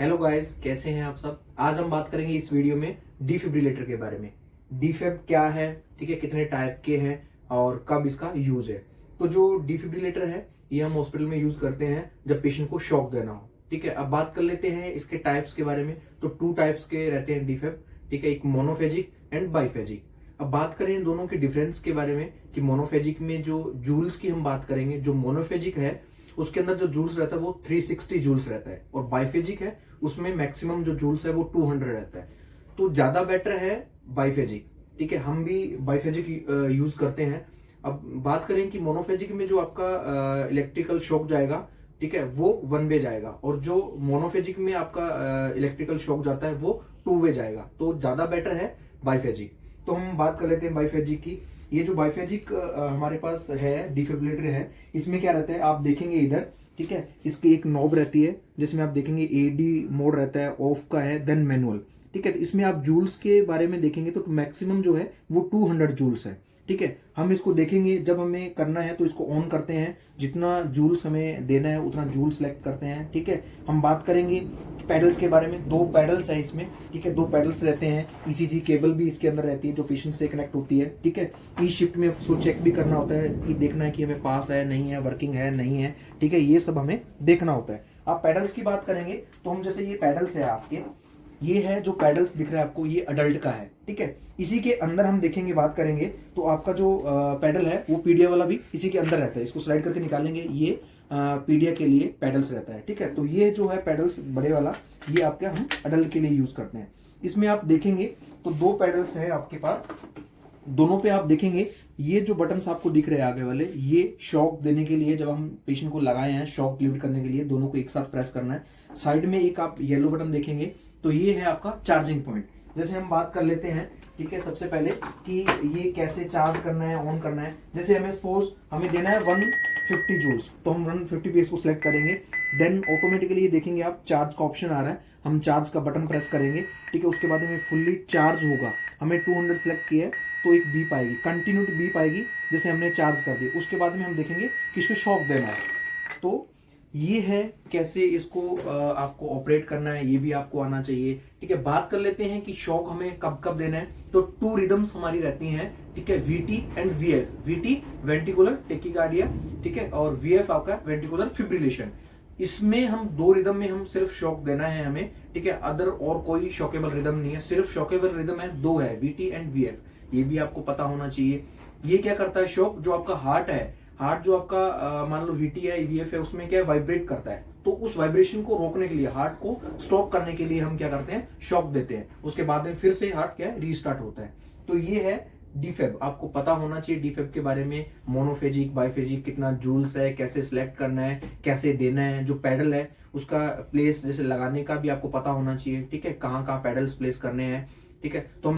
Hello guys, कैसे हैं आप सब। आज हम बात करेंगे इस वीडियो में डिफिब्रिलेटर के बारे में। डिफेब क्या है, ठीक है, कितने टाइप के हैं और कब इसका यूज है। तो जो डिफिब्रिलेटर है ये हम हॉस्पिटल में यूज करते हैं जब पेशेंट को शॉक देना हो, ठीक है। अब बात कर लेते हैं इसके टाइप्स के बारे में। तो 2 टाइप्स के रहते हैं डिफेब, ठीक है, एक मोनोफेजिक एंड बाइफेजिक। अब बात करें इन दोनों के डिफरेंस के बारे में कि मोनोफेजिक में जो जूल्स की हम बात करेंगे, जो मोनोफेजिक है उसके अंदर जो जूल्स रहता है वो 360 जूल्स रहता है, और बाइफेजिक है उसमें मैक्सिमम जो जूल्स है वो 200 रहता है। तो ज्यादा बेटर है बाइफेजिक, ठीक है, हम भी बाइफेजिक यूज करते हैं। अब बात करें कि मोनोफेजिक में जो आपका इलेक्ट्रिकल शॉक जाएगा, ठीक है, वो 1 वे जाएगा, और जो मोनोफेजिक में आपका इलेक्ट्रिकल शॉक जाता है वो 2 वे जाएगा। तो ज्यादा बेटर है बाइफेजिक। तो हम बात कर लेते हैं बाइफेजिक की। ये जो बाइफेजिक हमारे पास है, डिफिब्रिलेटर है, इसमें क्या रहता है आप देखेंगे इधर, ठीक है, इसकी एक नॉब रहती है जिसमें आप देखेंगे एडी मोड रहता है, ऑफ का है, देन मैनुअल, ठीक है। तो इसमें आप जूल्स के बारे में देखेंगे तो मैक्सिमम जो है वो 200 जूल्स है, ठीक है। हम इसको देखेंगे जब हमें करना है तो इसको ऑन करते हैं, जितना जूल्स हमें देना है उतना जूल सेलेक्ट करते हैं, ठीक है। हम बात करेंगे पैडल्स के बारे में। 2 पैडल्स है इसमें, ठीक है, 2 पैडल्स रहते हैं। ईसीजी केबल भी इसके अंदर रहती है जो पेशेंट से कनेक्ट होती है, ठीक है। ई शिफ्ट में उसको चेक भी करना होता है कि देखना है कि हमें पास है नहीं है, वर्किंग है नहीं है, ठीक है, ये सब हमें देखना होता है। आप पैडल्स की बात करेंगे तो हम जैसे ये पैडल्स है आपके, ये है जो पैडल्स दिख रहा है आपको, ये अडल्ट का है, ठीक है। इसी के अंदर हम देखेंगे, बात करेंगे तो आपका जो पैडल है वो पीडिया वाला भी इसी के अंदर रहता है। इसको स्लाइड करके निकालेंगे, ये पीडिया के लिए पैडल्स रहता है, ठीक है। तो ये जो है पैडल्स बड़े वाला, ये आपके हम अडल्ट के लिए यूज करते हैं। इसमें आप देखेंगे तो 2 पैडल्स है आपके पास। दोनों पे आप देखेंगे ये जो बटन्स आपको दिख रहे हैं आगे वाले, ये शॉक देने के लिए, जब हम पेशेंट को लगाए हैं शॉक डिलीवर करने के लिए, दोनों को एक साथ प्रेस करना है। साइड में एक आप येलो बटन देखेंगे तो ये है आपका चार्जिंग पॉइंट। जैसे हम बात कर लेते हैं, ठीक है, सबसे पहले कि ये कैसे चार्ज करना है, ऑन करना है। जैसे हमें सपोज हमें देना है 150 जूल्स, तो हम 150 पे इसको सिलेक्ट करेंगे, देन ऑटोमेटिकली ये देखेंगे आप चार्ज का ऑप्शन आ रहा है, हम चार्ज का बटन प्रेस करेंगे, ठीक है। उसके बाद हमें फुल्ली चार्ज होगा, हमें 200 सेलेक्ट किया है तो एक बीप आएगी, कंटिन्यूटी बीप आएगी जैसे हमने चार्ज कर दिया। उसके बाद में हम देखेंगे कि इसको शॉक देना है। तो ये है कैसे इसको आपको ऑपरेट करना है, ये भी आपको आना चाहिए, ठीक है। बात कर लेते हैं कि शॉक हमें कब कब देना है। तो 2 रिदम्स हमारी रहती हैं, ठीक है, VT and VF. VT ventricular tachycardia, ठीक है, और वीएफ आपका वेंट्रिकुलर फिब्रिलेशन। इसमें हम 2 रिदम में हम सिर्फ शॉक देना है हमें, ठीक है। अदर और कोई शॉकेबल रिदम नहीं है, सिर्फ शॉकेबल रिदम है 2 है, वीटी एंड वीएफ। ये भी आपको पता होना चाहिए। ये क्या करता है शॉक, जो आपका हार्ट है, हार्ट जो आपका मान लो वीटी है, वीएफ है, उसमें क्या वाइब्रेट करता है, तो उस वाइब्रेशन को रोकने के लिए, हार्ट को स्टॉप करने के लिए हम क्या करते हैं, शॉक देते हैं। उसके बाद में फिर से हार्ट क्या है, रीस्टार्ट होता है। तो ये है डिफेब, आपको पता होना चाहिए डिफेब के बारे में। मोनोफेजिक, बाइफेजिक, कितना जूल्स है, कैसे सिलेक्ट करना है, कैसे देना है। जो पैडल है उसका प्लेस जैसे लगाने का भी आपको पता होना चाहिए, ठीक है, कहाँ कहाँ पैडल्स प्लेस करने हैं, ठीक है। तो